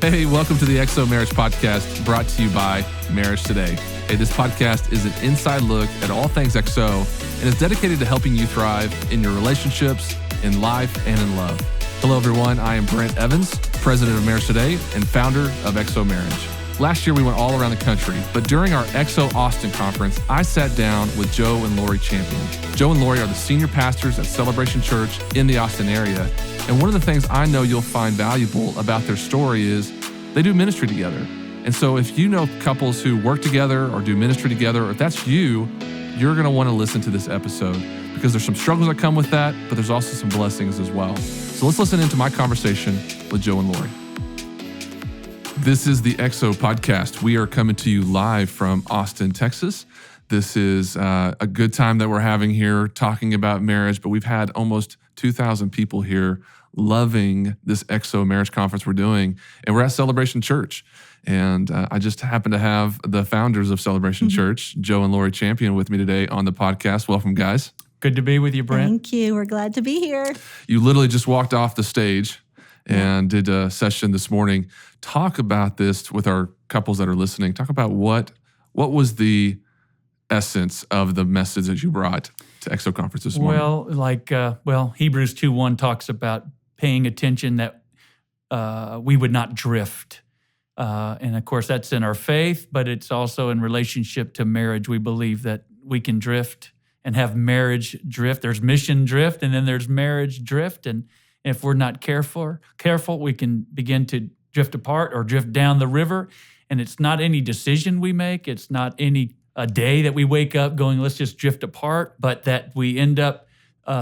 Hey, welcome to the XO Marriage Podcast, brought to you by Marriage Today. Hey, this podcast is an inside look at all things XO and is dedicated to helping you thrive in your relationships, in life, and in love. Hello, everyone. I am Brent Evans, president of Marriage Today and founder of XO Marriage. Last year, we went all around the country, but during our XO Austin conference, I sat down with Joe and Lori Champion. Joe and Lori are the senior pastors at Celebration Church in the Austin area. And one of the things I know you'll find valuable about their story is they do ministry together. And so if you know couples who work together or do ministry together, or if that's you, you're going to want to listen to this episode because there's some struggles that come with that, but there's also some blessings as well. So let's listen into my conversation with Joe and Lori. This is the XO Podcast. We are coming to you live from Austin, Texas. This is a good time that we're having here talking about marriage, but we've had almost 2,000 people here loving this XO Marriage Conference we're doing. And we're at Celebration Church. And I just happen to have the founders of Celebration Church, Joe and Lori Champion, with me today on the podcast. Welcome, guys. Good to be with you, Brent. Thank you. We're glad to be here. You literally just walked off the stage and did a session this morning. Talk about this with our couples that are listening. Talk about what was the essence of the message that you brought to XO Conference this morning. Well, Hebrews 2:1 talks about paying attention that we would not drift. And of course, that's in our faith, but it's also in relationship to marriage. We believe that we can drift and have marriage drift. There's mission drift, and then there's marriage drift. And if we're not careful, we can begin to drift apart or drift down the river. And it's not any decision we make. It's not any a day that we wake up going, let's just drift apart, but that we end up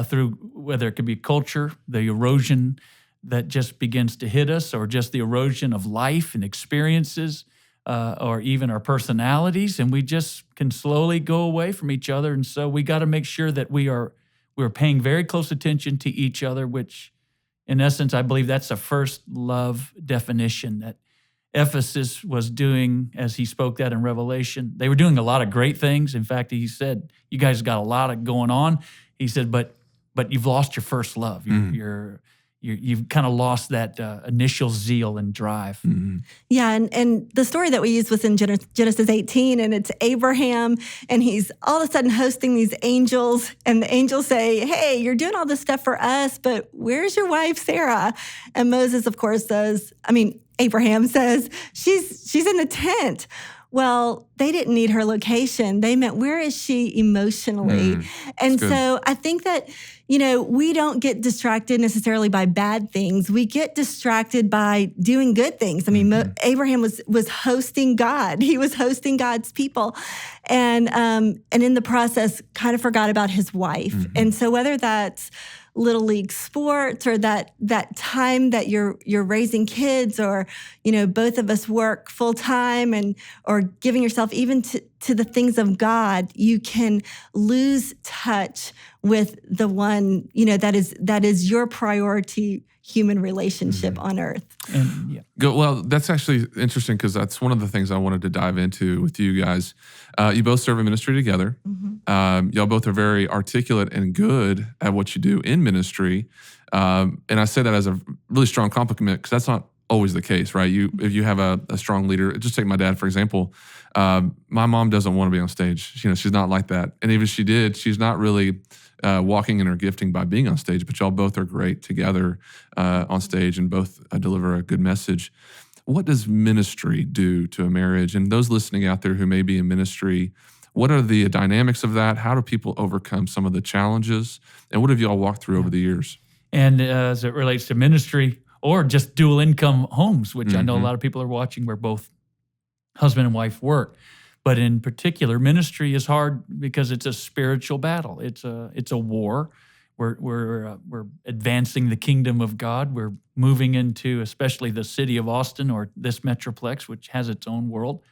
through, whether it could be culture, the erosion that just begins to hit us, or just the erosion of life and experiences, or even our personalities, and we just can slowly go away from each other. And so we got to make sure that we're paying very close attention to each other, which in essence, I believe that's the first love definition that Ephesus was doing as he spoke that in Revelation. They were doing a lot of great things. In fact, he said, you guys got a lot of going on. He said, but you've lost your first love. You've kind of lost that initial zeal and drive. Mm-hmm. Yeah, and the story that we used was in Genesis 18, and it's Abraham, and he's all of a sudden hosting these angels, and the angels say, hey, you're doing all this stuff for us, but where's your wife, Sarah? And Moses, of course, Abraham says, she's in the tent. Well, they didn't need her location. They meant, where is she emotionally? And so I think that, we don't get distracted necessarily by bad things. We get distracted by doing good things. I mean, Abraham was hosting God. He was hosting God's people. And in the process, kind of forgot about his wife. And so whether that's little league sports or that time that you're raising kids, or both of us work full time, or giving yourself even to the things of God, you can lose touch with the one that is your priority human relationship on earth. Well, that's actually interesting because that's one of the things I wanted to dive into with you guys. You both serve in ministry together. Y'all both are very articulate and good at what you do in ministry. And I say that as a really strong compliment because that's not always the case, right? If you have a strong leader, just take my dad, for example. My mom doesn't want to be on stage. She's not like that. And even if she did, she's not really walking in her gifting by being on stage, but y'all both are great together on stage and both deliver a good message. What does ministry do to a marriage? And those listening out there who may be in ministry, what are the dynamics of that? How do people overcome some of the challenges? And what have y'all walked through over the years? And as it relates to ministry or just dual income homes, which I know a lot of people are watching where both husband and wife work. But in particular, ministry is hard because it's a spiritual battle. It's a war. We're advancing the kingdom of God. We're moving into especially the city of Austin or this metroplex, which has its own world.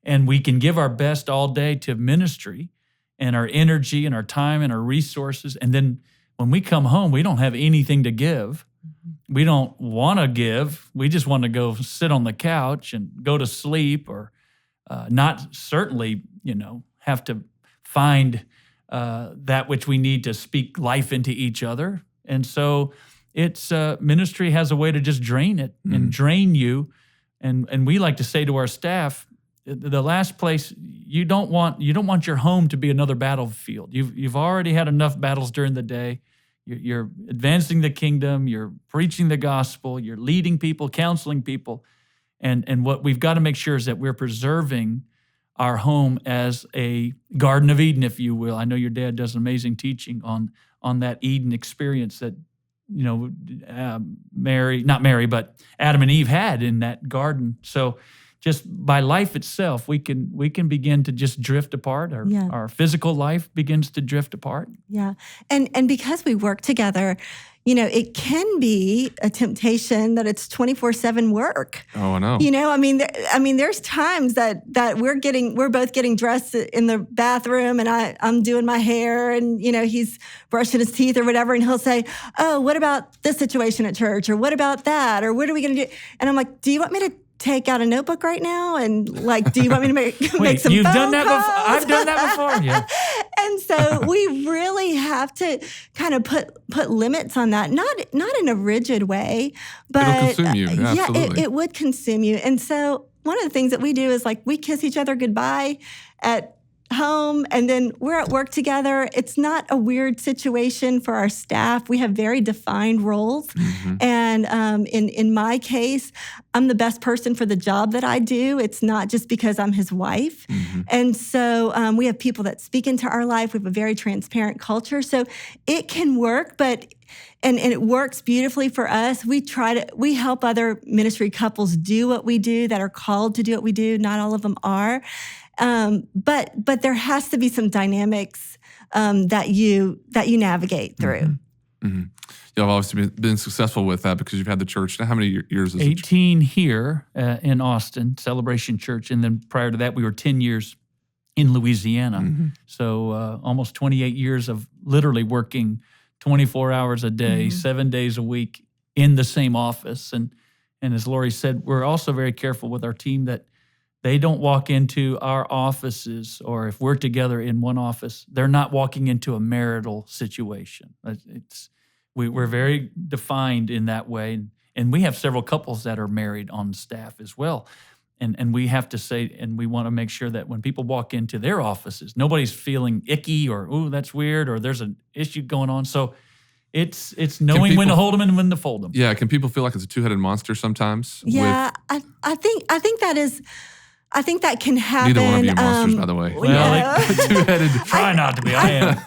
And we can give our best all day to ministry and our energy and our time and our resources. And then when we come home, we don't have anything to give. We don't want to give. We just want to go sit on the couch and go to sleep, or not certainly, have to find that which we need to speak life into each other. And so it's ministry has a way to just drain it and drain you. And we like to say to our staff, the last place you don't want your home to be another battlefield. You've already had enough battles during the day. You're advancing the kingdom. You're preaching the gospel. You're leading people, counseling people, and what we've got to make sure is that we're preserving our home as a Garden of Eden, if you will. I know your dad does amazing teaching on that Eden experience that but Adam and Eve had in that garden. So just by life itself, we can begin to just drift apart. Our physical life begins to drift apart. Yeah. And because we work together, it can be a temptation that it's 24/7 work. Oh, I know. There's times that we're both getting dressed in the bathroom, and I'm doing my hair, and he's brushing his teeth or whatever, and he'll say, "Oh, what about this situation at church, or what about that, or what are we going to do?" And I'm like, "Do you want me to take out a notebook right now? And do you want me to make some you've phone done that calls?" before. I've done that before. Yeah. And so we really have to kind of put limits on that, not in a rigid way, but it'll consume you. Absolutely. It would consume you. And so one of the things that we do is we kiss each other goodbye at home, and then we're at work together. It's not a weird situation for our staff. We have very defined roles. Mm-hmm. And in my case, I'm the best person for the job that I do. It's not just because I'm his wife. Mm-hmm. And so we have people that speak into our life. We have a very transparent culture. So it can work, but and it works beautifully for us. We help other ministry couples do what we do, that are called to do what we do. Not all of them are. But there has to be some dynamics that you navigate through. Mm-hmm. Mm-hmm. You've obviously been successful with that because you've had the church. Now, how many years is it? 18 here in Austin, Celebration Church. And then prior to that, we were 10 years in Louisiana. Mm-hmm. So almost 28 years of literally working 24 hours a day, 7 days a week in the same office. And as Lori said, we're also very careful with our team that they don't walk into our offices, or if we're together in one office, they're not walking into a marital situation. We're very defined in that way. And we have several couples that are married on staff as well. And we have to say, and we want to make sure that when people walk into their offices, nobody's feeling icky or, ooh, that's weird, or there's an issue going on. So it's knowing when to hold them and when to fold them. Yeah, can people feel like it's a two-headed monster sometimes? Yeah, I think that is... I think that can happen. Neither one of you are monsters, by the way. Well, two-headed. Try not to be. I am.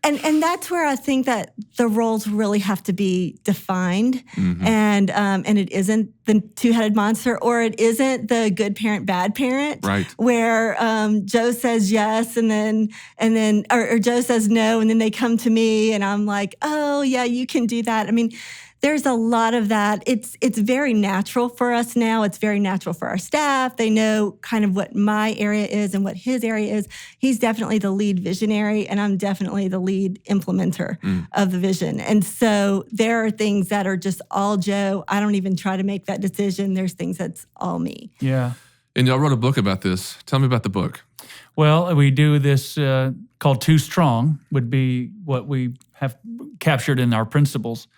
And that's where I think that the roles really have to be defined, and it isn't the two-headed monster, or it isn't the good parent, bad parent, right? Where Joe says yes, and then or Joe says no, and then they come to me, and I'm like, oh yeah, you can do that. I mean, there's a lot of that. It's very natural for us now. It's very natural for our staff. They know kind of what my area is and what his area is. He's definitely the lead visionary, and I'm definitely the lead implementer of the vision. And so there are things that are just all Joe. I don't even try to make that decision. There's things that's all me. Yeah. And y'all wrote a book about this. Tell me about the book. Well, we do this called Too Strong, would be what we have captured in our principles.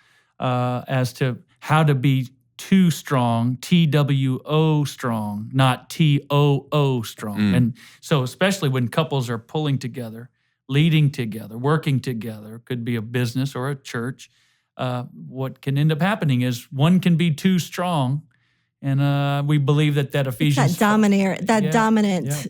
As to how to be too strong, TWO strong, not TOO strong. And so especially when couples are pulling together, leading together, working together, could be a business or a church, what can end up happening is one can be too strong. And we believe that Ephesians... That dominant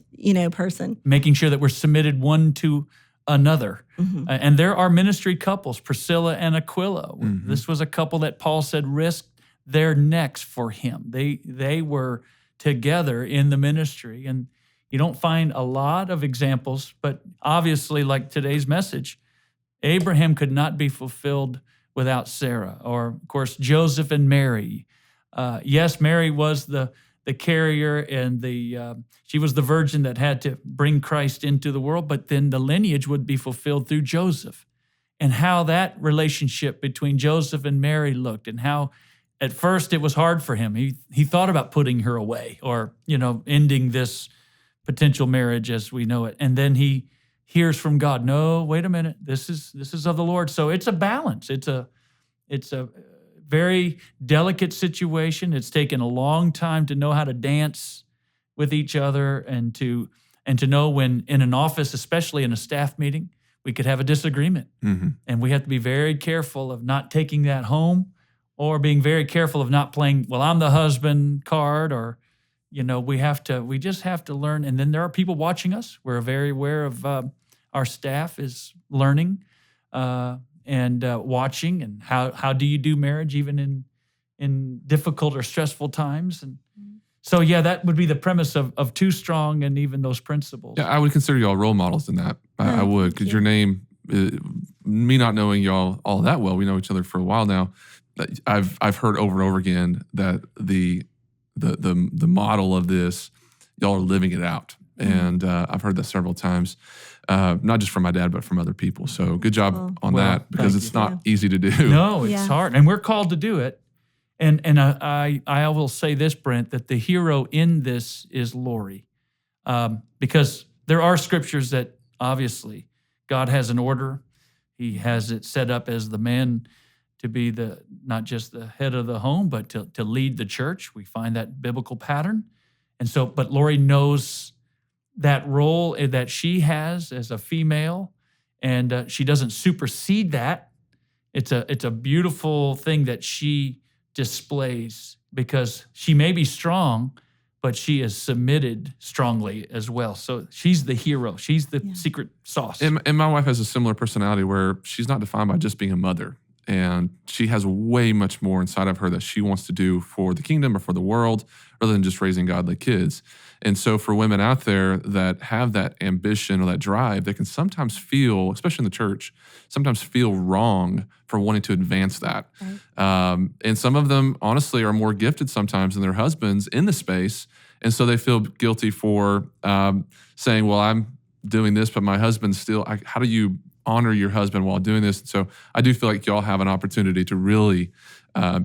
person. Making sure that we're submitted one to another. And there are ministry couples, Priscilla and Aquila. This was a couple that Paul said risked their necks for him. They were together in the ministry. And you don't find a lot of examples, but obviously, like today's message, Abraham could not be fulfilled without Sarah, or of course, Joseph and Mary. Yes, Mary was the carrier, and she was the virgin that had to bring Christ into the world, but then the lineage would be fulfilled through Joseph, and how that relationship between Joseph and Mary looked, and how at first it was hard for him. He thought about putting her away, or ending this potential marriage as we know it, and then he hears from God, no, wait a minute, this is of the Lord. So it's a balance. It's a very delicate situation. It's taken a long time to know how to dance with each other and to know when in an office, especially in a staff meeting, we could have a disagreement. Mm-hmm. And we have to be very careful of not taking that home or being very careful of not playing, well, I'm the husband card, or, we just have to learn. And then there are people watching us. We're very aware of our staff is learning and watching, and how do you do marriage even in difficult or stressful times. And so, that would be the premise of Too Strong and even those principles. Yeah, I would consider y'all role models in that. I would, because your name, me not knowing y'all all that well, we know each other for a while now. I've heard over and over again that the model of this, y'all are living it out, and I've heard that several times, not just from my dad but from other people. So good job on that, because it's not easy to do. No, it's hard, and we're called to do it. And I will say this, Brent, that the hero in this is Lori, because there are scriptures that obviously God has an order. He has it set up as the man to be not just the head of the home, but to lead the church. We find that biblical pattern. And so, but Lori knows that role that she has as a female, and she doesn't supersede that. It's a beautiful thing that she displays, because she may be strong, but she is submitted strongly as well. So she's the hero. She's the secret sauce. And my wife has a similar personality where she's not defined by just being a mother. And she has way much more inside of her that she wants to do for the kingdom or for the world, rather than just raising godly kids. And so for women out there that have that ambition or that drive, they can sometimes feel, especially in the church, sometimes feel wrong for wanting to advance that. Right. And some of them, honestly, are more gifted sometimes than their husbands in the space. And so they feel guilty for saying, well, I'm doing this, but my husband's still, how do you honor your husband while doing this? And so I do feel like y'all have an opportunity to really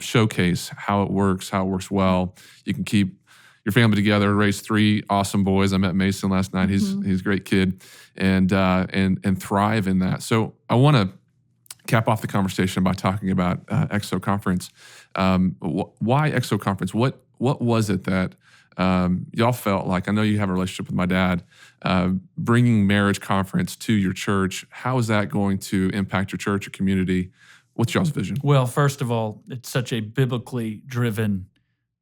showcase how it works well. You can keep your family together, raise 3 awesome boys. I met Mason last night. He's a great kid, and thrive in that. So I want to cap off the conversation by talking about EXO Conference. Why EXO Conference? What was it that y'all felt like? I know you have a relationship with my dad. Bringing Marriage Conference to your church, how is that going to impact your church or community? What's y'all's vision? Well, first of all, it's such a biblically driven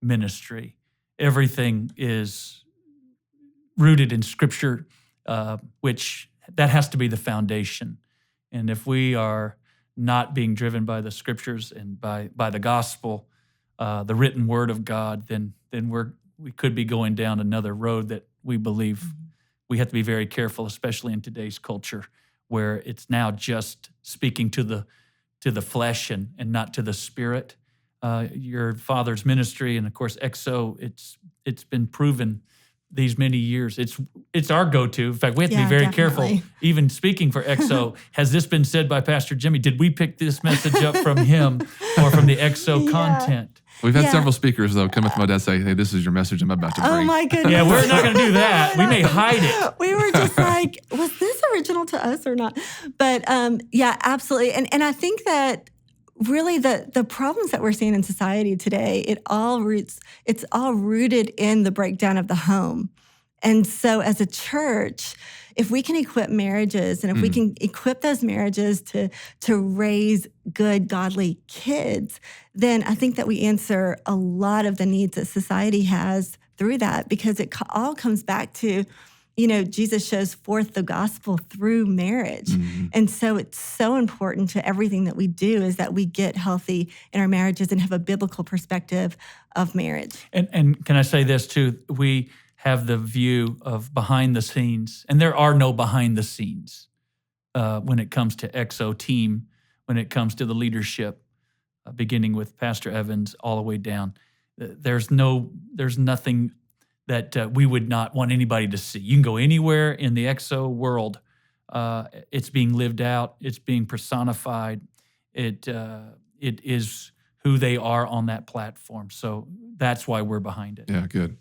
ministry. Everything is rooted in Scripture, which that has to be the foundation. And if we are not being driven by the Scriptures and by the gospel, the written word of God, then we could be going down another road that we believe we have to be very careful, especially in today's culture, where it's now just speaking to the flesh and not to the spirit. Your father's ministry, and of course EXO, it's been proven these many years. It's our go-to. In fact, we have to be very careful. Even speaking for EXO, has this been said by Pastor Jimmy? Did we pick this message up from him or from the EXO content? We've had several speakers, though, come up to my dad and say, hey, this is your message I'm about to bring. Oh, my goodness. Yeah, we're not going to do that. We may hide it. We were just like, was this original to us or not? But absolutely. And I think that really the problems that we're seeing in society today, it's all rooted in the breakdown of the home. And so as a church, if we can equip marriages, and if we can equip those marriages to raise good, godly kids, then I think that we answer a lot of the needs that society has through that, because it all comes back to, Jesus shows forth the gospel through marriage. And so it's so important to everything that we do is that we get healthy in our marriages and have a biblical perspective of marriage. And can I say this too? We have the view of behind the scenes, and there are no behind the scenes when it comes to EXO team, when it comes to the leadership, beginning with Pastor Evans all the way down. There's nothing that we would not want anybody to see. You can go anywhere in the EXO world. It's being lived out. It's being personified. It is who they are on that platform. So that's why we're behind it. Yeah, good.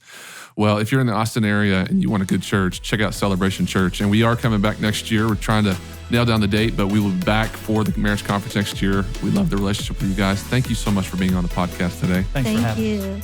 Well, if you're in the Austin area and you want a good church, check out Celebration Church. And we are coming back next year. We're trying to nail down the date, but we will be back for the marriage conference next year. We love the relationship with you guys. Thank you so much for being on the podcast today. Thanks for having us.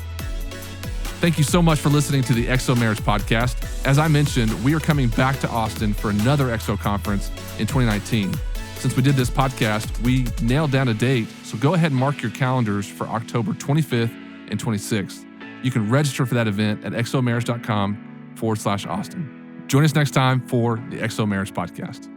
Thank you so much for listening to the XO Marriage Podcast. As I mentioned, we are coming back to Austin for another XO conference in 2019. Since we did this podcast, we nailed down a date, so go ahead and mark your calendars for October 25th and 26th. You can register for that event at xomarriage.com/Austin. Join us next time for the XO Marriage Podcast.